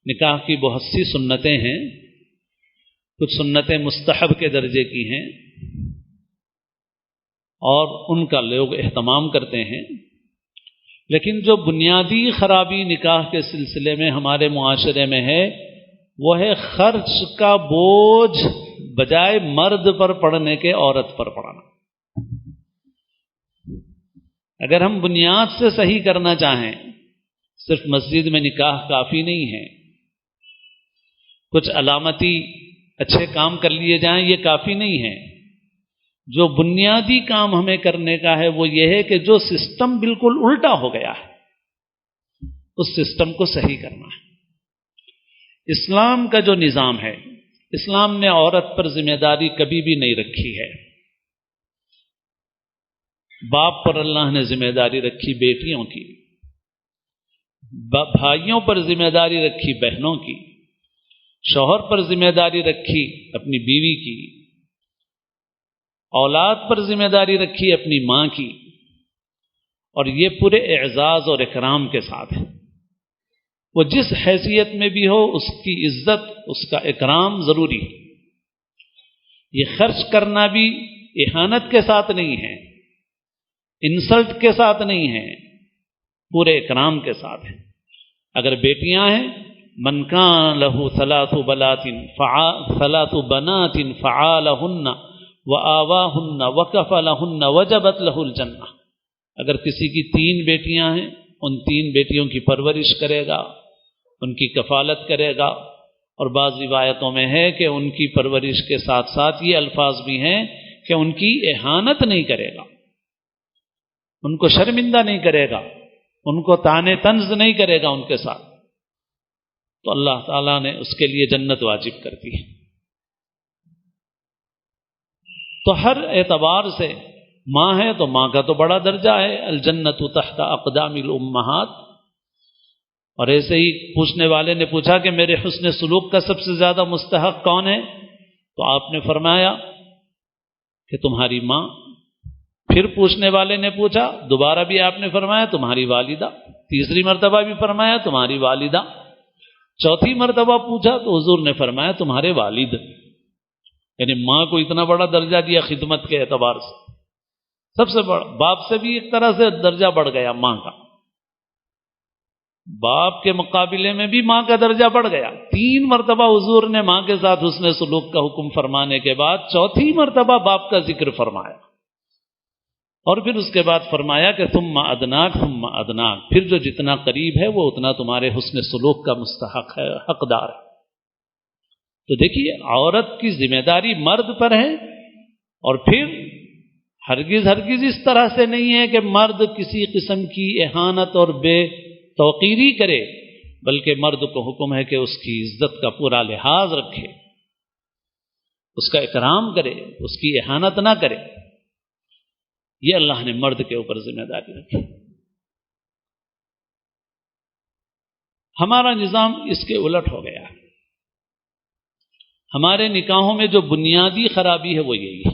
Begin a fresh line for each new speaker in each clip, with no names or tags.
نکاح کی بہت سی سنتیں ہیں، کچھ سنتیں مستحب کے درجے کی ہیں اور ان کا لوگ اہتمام کرتے ہیں، لیکن جو بنیادی خرابی نکاح کے سلسلے میں ہمارے معاشرے میں ہے وہ ہے خرچ کا بوجھ بجائے مرد پر پڑنے کے عورت پر پڑنا۔ اگر ہم بنیاد سے صحیح کرنا چاہیں، صرف مسجد میں نکاح کافی نہیں ہے، کچھ علامتی اچھے کام کر لیے جائیں یہ کافی نہیں ہے۔ جو بنیادی کام ہمیں کرنے کا ہے وہ یہ ہے کہ جو سسٹم بالکل الٹا ہو گیا ہے اس سسٹم کو صحیح کرنا ہے۔ اسلام کا جو نظام ہے، اسلام نے عورت پر ذمہ داری کبھی بھی نہیں رکھی ہے۔ باپ پر اللہ نے ذمہ داری رکھی بیٹیوں کی، بھائیوں پر ذمہ داری رکھی بہنوں کی، شوہر پر ذمہ داری رکھی اپنی بیوی کی، اولاد پر ذمہ داری رکھی اپنی ماں کی، اور یہ پورے اعزاز اور اکرام کے ساتھ ہے۔ وہ جس حیثیت میں بھی ہو اس کی عزت، اس کا اکرام ضروری ہے۔ یہ خرچ کرنا بھی اہانت کے ساتھ نہیں ہے، انسلٹ کے ساتھ نہیں ہے، پورے اکرام کے ساتھ ہے۔ اگر بیٹیاں ہیں، من کان لہ ثلاث بنات فعالہن وآواہن وکفلہن وجبت لہ الجنہ، اگر کسی کی 3 بیٹیاں ہیں ان 3 بیٹیوں کی پرورش کرے گا، ان کی کفالت کرے گا، اور بعض روایتوں میں ہے کہ ان کی پرورش کے ساتھ ساتھ یہ الفاظ بھی ہیں کہ ان کی اہانت نہیں کرے گا، ان کو شرمندہ نہیں کرے گا، ان کو طعن طنز نہیں کرے گا ان کے ساتھ، تو اللہ تعالیٰ نے اس کے لیے جنت واجب کر دی ہے۔ تو ہر اعتبار سے ماں ہے تو ماں کا تو بڑا درجہ ہے، الجنت تحت اقدام الامہات۔ اور ایسے ہی پوچھنے والے نے پوچھا کہ میرے حسن سلوک کا سب سے زیادہ مستحق کون ہے؟ تو آپ نے فرمایا کہ تمہاری ماں۔ پھر پوچھنے والے نے پوچھا، دوبارہ بھی آپ نے فرمایا تمہاری والدہ، تیسری مرتبہ بھی فرمایا تمہاری والدہ، چوتھی مرتبہ پوچھا تو حضور نے فرمایا تمہارے والد۔ یعنی ماں کو اتنا بڑا درجہ دیا خدمت کے اعتبار سے، سب سے بڑا۔ باپ سے بھی ایک طرح سے درجہ بڑھ گیا ماں کا، باپ کے مقابلے میں بھی ماں کا درجہ بڑھ گیا۔ 3 مرتبہ حضور نے ماں کے ساتھ حسن سلوک کا حکم فرمانے کے بعد چوتھی مرتبہ باپ کا ذکر فرمایا، اور پھر اس کے بعد فرمایا کہ ثم ادناک ثم ادناک، پھر جو جتنا قریب ہے وہ اتنا تمہارے حسن سلوک کا مستحق ہے، حقدار ہے۔ تو دیکھیے عورت کی ذمہ داری مرد پر ہے، اور پھر ہرگز اس طرح سے نہیں ہے کہ مرد کسی قسم کی اہانت اور بے توقیری کرے، بلکہ مرد کو حکم ہے کہ اس کی عزت کا پورا لحاظ رکھے، اس کا اکرام کرے، اس کی اہانت نہ کرے۔ یہ اللہ نے مرد کے اوپر ذمہ داری رکھی۔ ہمارا نظام اس کے الٹ ہو گیا۔ ہمارے نکاحوں میں جو بنیادی خرابی ہے وہ یہی ہے۔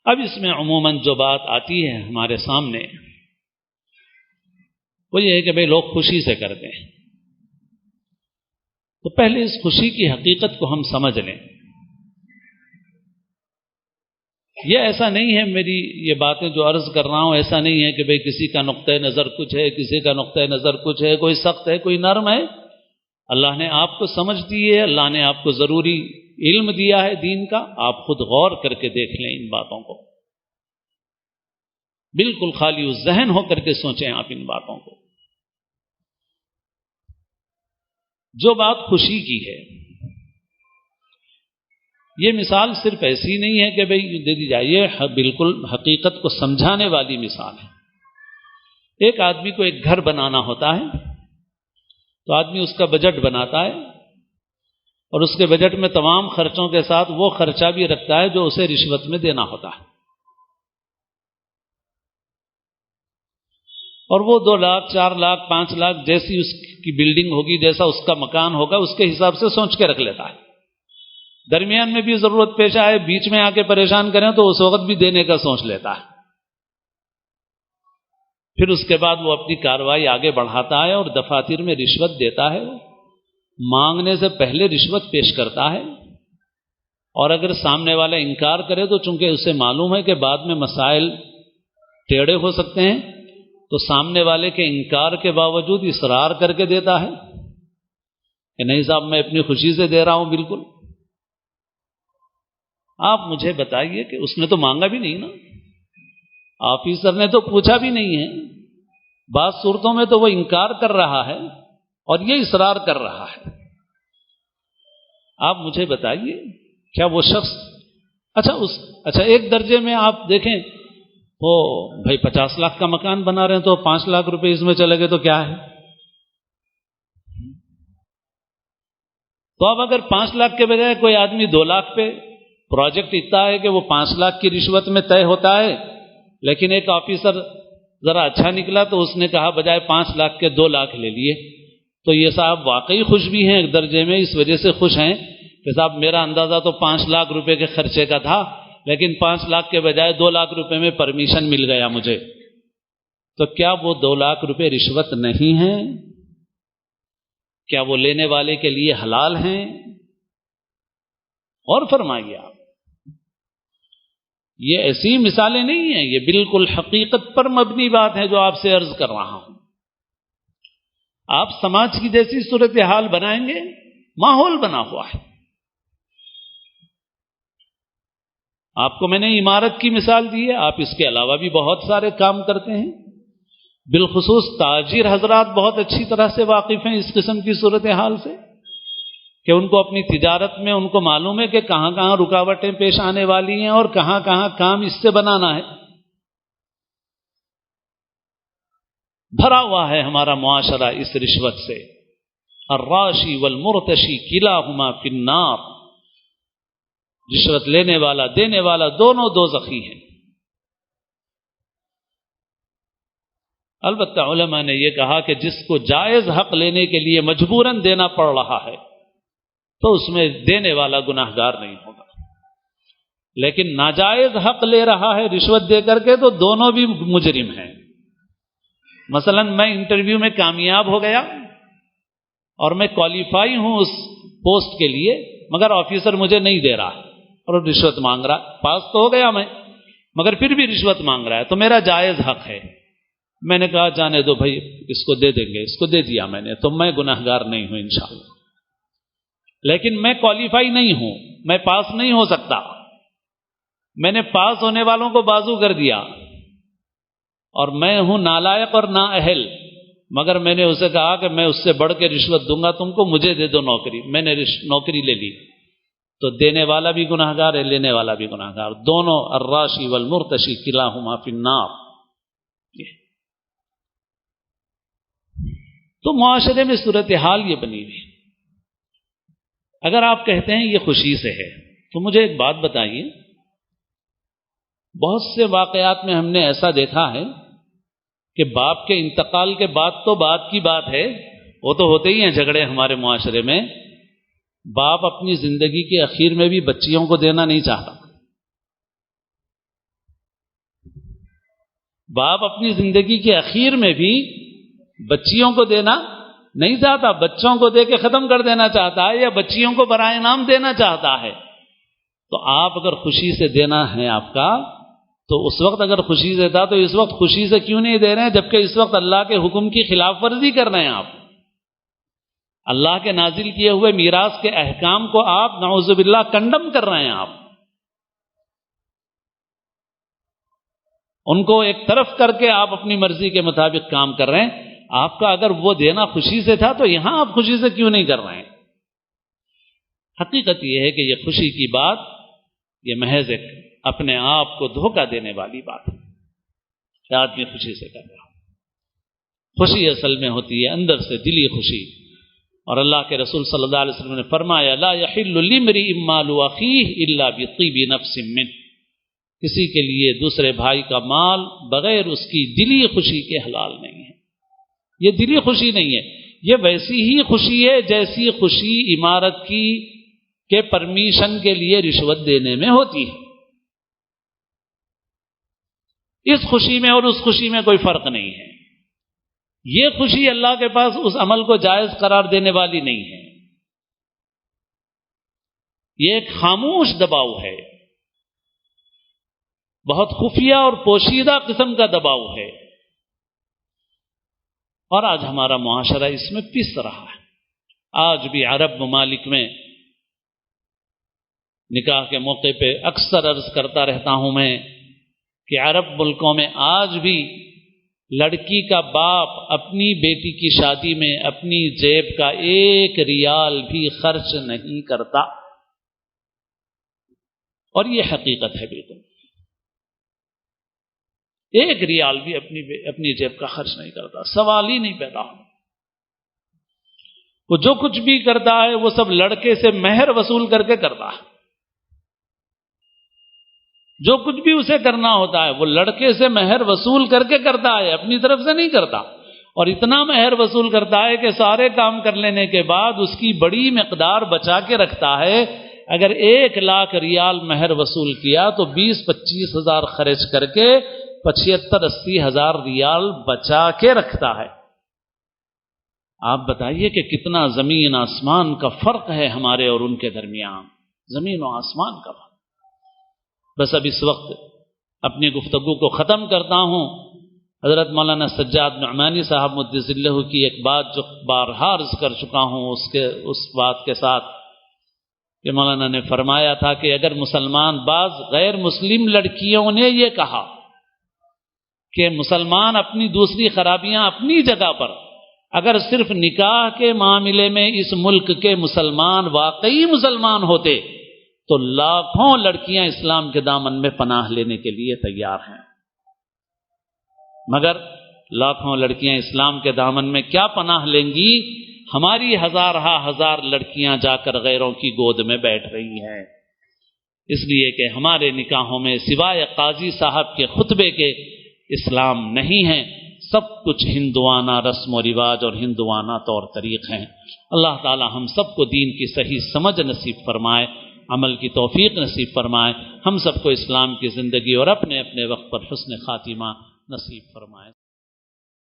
اب اس میں عموماً جو بات آتی ہے ہمارے سامنے وہ یہ ہے کہ بھئی لوگ خوشی سے کرتے ہیں، تو پہلے اس خوشی کی حقیقت کو ہم سمجھ لیں۔ یہ ایسا نہیں ہے، میری یہ باتیں جو عرض کر رہا ہوں ایسا نہیں ہے کہ بھئی کسی کا نقطہ نظر کچھ ہے، کسی کا نقطہ نظر کچھ ہے، کوئی سخت ہے کوئی نرم ہے۔ اللہ نے آپ کو سمجھ دی ہے، اللہ نے آپ کو ضروری علم دیا ہے دین کا، آپ خود غور کر کے دیکھ لیں ان باتوں کو، بالکل خالی الذہن ہو کر کے سوچیں آپ ان باتوں کو۔ جو بات خوشی کی ہے، یہ مثال صرف ایسی نہیں ہے کہ بھئی دے دی جائے، یہ بالکل حقیقت کو سمجھانے والی مثال ہے۔ ایک آدمی کو ایک گھر بنانا ہوتا ہے تو آدمی اس کا بجٹ بناتا ہے، اور اس کے بجٹ میں تمام خرچوں کے ساتھ وہ خرچہ بھی رکھتا ہے جو اسے رشوت میں دینا ہوتا ہے، اور وہ 2 لاکھ 4 لاکھ 5 لاکھ جیسی اس کی بلڈنگ ہوگی، جیسا اس کا مکان ہوگا، اس کے حساب سے سوچ کے رکھ لیتا ہے۔ درمیان میں بھی ضرورت پیش آئے، بیچ میں آ کے پریشان کریں تو اس وقت بھی دینے کا سوچ لیتا ہے۔ پھر اس کے بعد وہ اپنی کارروائی آگے بڑھاتا ہے اور دفاتر میں رشوت دیتا ہے، مانگنے سے پہلے رشوت پیش کرتا ہے، اور اگر سامنے والا انکار کرے تو چونکہ اسے معلوم ہے کہ بعد میں مسائل ٹیڑھے ہو سکتے ہیں، تو سامنے والے کے انکار کے باوجود اصرار کر کے دیتا ہے کہ نہیں صاحب میں اپنی خوشی سے دے رہا ہوں بالکل۔ آپ مجھے بتائیے کہ اس نے تو مانگا بھی نہیں نا، آفیسر نے تو پوچھا بھی نہیں ہے، بعض صورتوں میں تو وہ انکار کر رہا ہے اور یہ اصرار کر رہا ہے۔ آپ مجھے بتائیے کیا وہ شخص اچھا ایک درجے میں آپ دیکھیں، وہ بھائی 50 لاکھ کا مکان بنا رہے ہیں تو 5 لاکھ روپے اس میں چلے گئے تو کیا ہے؟ تو اب اگر 5 لاکھ کے بجائے کوئی آدمی 2 لاکھ پہ پروجیکٹ اتنا ہے کہ وہ 5 لاکھ کی رشوت میں طے ہوتا ہے، لیکن ایک آفیسر ذرا اچھا نکلا تو اس نے کہا بجائے 5 لاکھ کے 2 لاکھ لے لیے، تو یہ صاحب واقعی خوش بھی ہیں ایک درجے میں، اس وجہ سے خوش ہیں کہ صاحب میرا اندازہ تو 5 لاکھ روپے کے خرچے کا تھا، لیکن 5 لاکھ کے بجائے 2 لاکھ روپے میں پرمیشن مل گیا مجھے، تو کیا وہ 2 لاکھ روپے رشوت نہیں ہیں؟ کیا وہ لینے والے کے لیے حلال ہیں؟ اور فرمائیے آپ، یہ ایسی مثالیں نہیں ہیں، یہ بالکل حقیقت پر مبنی بات ہے جو آپ سے عرض کر رہا ہوں۔ آپ سماج کی جیسی صورتحال بنائیں گے، ماحول بنا ہوا ہے۔ آپ کو میں نے عمارت کی مثال دی ہے، آپ اس کے علاوہ بھی بہت سارے کام کرتے ہیں، بالخصوص تاجر حضرات بہت اچھی طرح سے واقف ہیں اس قسم کی صورتحال سے، کہ ان کو اپنی تجارت میں ان کو معلوم ہے کہ کہاں کہاں رکاوٹیں پیش آنے والی ہیں اور کہاں کہاں کام اس سے بنانا ہے۔ بھرا ہوا ہے ہمارا معاشرہ اس رشوت سے، الراشی والمرتشی کلاہما فی النار، رشوت لینے والا دینے والا دونوں دوزخی ہیں۔ البتہ علماء نے یہ کہا کہ جس کو جائز حق لینے کے لیے مجبوراً دینا پڑ رہا ہے تو اس میں دینے والا گناہگار نہیں ہوگا، لیکن ناجائز حق لے رہا ہے رشوت دے کر کے تو دونوں بھی مجرم ہیں۔ مثلا میں انٹرویو میں کامیاب ہو گیا اور میں کوالیفائی ہوں اس پوسٹ کے لیے، مگر آفیسر مجھے نہیں دے رہا اور رشوت مانگ رہا، پاس تو ہو گیا میں مگر پھر بھی رشوت مانگ رہا ہے، تو میرا جائز حق ہے۔ میں نے کہا جانے دو بھائی، اس کو دے دیں گے، اس کو دے دیا میں نے، تو میں گناہگار نہیں ہوں انشاءاللہ۔ لیکن میں کوالیفائی نہیں ہوں، میں پاس نہیں ہو سکتا، میں نے پاس ہونے والوں کو بازو کر دیا اور میں ہوں نالائق اور نااہل، مگر میں نے اسے کہا کہ میں اس سے بڑھ کے رشوت دوں گا تم کو، مجھے دے دو نوکری، میں نے نوکری لے لی، تو دینے والا بھی گناہگار ہے، لینے والا بھی گناہگار، دونوں الراشی والمرتشی کلاہما فی النار۔ تو معاشرے میں صورتحال یہ بنی ہوئی۔ اگر آپ کہتے ہیں یہ خوشی سے ہے تو مجھے ایک بات بتائیے، بہت سے واقعات میں ہم نے ایسا دیکھا ہے کہ باپ کے انتقال کے بعد تو بات کی بات ہے، وہ تو ہوتے ہی ہیں جھگڑے ہمارے معاشرے میں، باپ اپنی زندگی کے اخیر میں بھی بچیوں کو دینا نہیں چاہتا، باپ اپنی زندگی کے اخیر میں بھی بچیوں کو دینا نہیں چاہتا، بچوں کو دے کے ختم کر دینا چاہتا ہے یا بچیوں کو برائے نام دینا چاہتا ہے۔ تو آپ اگر خوشی سے دینا ہے آپ کا، تو اس وقت اگر خوشی سے تھا تو اس وقت خوشی سے کیوں نہیں دے رہے ہیں، جبکہ اس وقت اللہ کے حکم کی خلاف ورزی کر رہے ہیں آپ، اللہ کے نازل کیے ہوئے میراث کے احکام کو آپ نعوذ باللہ کنڈم کر رہے ہیں، آپ ان کو ایک طرف کر کے آپ اپنی مرضی کے مطابق کام کر رہے ہیں۔ آپ کا اگر وہ دینا خوشی سے تھا تو یہاں آپ خوشی سے کیوں نہیں کر رہے ہیں؟ حقیقت یہ ہے کہ یہ خوشی کی بات، یہ محض ایک اپنے آپ کو دھوکہ دینے والی بات ہے کہ آدمی خوشی سے کر رہا۔ خوشی اصل میں ہوتی ہے اندر سے دلی خوشی، اور اللہ کے رسول صلی اللہ علیہ وسلم نے فرمایا لا يحل لامرئ مال اخیہ الا بطیب نفس منہ، کسی کے لیے دوسرے بھائی کا مال بغیر اس کی دلی خوشی کے حلال نہیں ہے۔ یہ دلی خوشی نہیں ہے، یہ ویسی ہی خوشی ہے جیسی خوشی عمارت کی کہ پرمیشن کے لیے رشوت دینے میں ہوتی ہے۔ اس خوشی میں اور اس خوشی میں کوئی فرق نہیں ہے۔ یہ خوشی اللہ کے پاس اس عمل کو جائز قرار دینے والی نہیں ہے. یہ ایک خاموش دباؤ ہے، بہت خفیہ اور پوشیدہ قسم کا دباؤ ہے، اور آج ہمارا معاشرہ اس میں پس رہا ہے. آج بھی عرب ممالک میں نکاح کے موقع پہ اکثر عرض کرتا رہتا ہوں میں کہ عرب ملکوں میں آج بھی لڑکی کا باپ اپنی بیٹی کی شادی میں اپنی جیب کا 1 ریال بھی خرچ نہیں کرتا، اور یہ حقیقت ہے. بالکل 1 ریال بھی اپنی جیب کا خرچ نہیں کرتا. سوال ہی نہیں پیدا. وہ جو کچھ بھی کرتا ہے وہ سب لڑکے سے مہر وصول کر کے کرتا ہے. جو کچھ بھی اسے کرنا ہوتا ہے وہ لڑکے سے مہر وصول کر کے کرتا ہے، اپنی طرف سے نہیں کرتا. اور اتنا مہر وصول کرتا ہے کہ سارے کام کر لینے کے بعد اس کی بڑی مقدار بچا کے رکھتا ہے. اگر 1 لاکھ ریال مہر وصول کیا تو 20-25 ہزار خرچ کر کے 75-80 ہزار ریال بچا کے رکھتا ہے. آپ بتائیے کہ کتنا زمین آسمان کا فرق ہے ہمارے اور ان کے درمیان، زمین و آسمان کا فرق. بس اب اس وقت اپنی گفتگو کو ختم کرتا ہوں. حضرت مولانا سجاد نعمانی صاحب مدث اللہ کی ایک بات جو بارہا عرض کر چکا ہوں، اس بات کے ساتھ کہ مولانا نے فرمایا تھا کہ اگر مسلمان بعض غیر مسلم لڑکیوں نے یہ کہا کہ مسلمان اپنی دوسری خرابیاں اپنی جگہ پر، اگر صرف نکاح کے معاملے میں اس ملک کے مسلمان واقعی مسلمان ہوتے تو لاکھوں لڑکیاں اسلام کے دامن میں پناہ لینے کے لیے تیار ہیں. مگر لاکھوں لڑکیاں اسلام کے دامن میں کیا پناہ لیں گی؟ ہماری ہزار لڑکیاں جا کر غیروں کی گود میں بیٹھ رہی ہیں. اس لیے کہ ہمارے نکاحوں میں سوائے قاضی صاحب کے خطبے کے اسلام نہیں ہے. سب کچھ ہندوانہ رسم و رواج اور ہندوانہ طور طریق ہیں. اللہ تعالی ہم سب کو دین کی صحیح سمجھ نصیب فرمائے، عمل کی توفیق نصیب فرمائے. ہم سب کو اسلام کی زندگی اور اپنے اپنے وقت پر حسن خاتمہ نصیب فرمائے.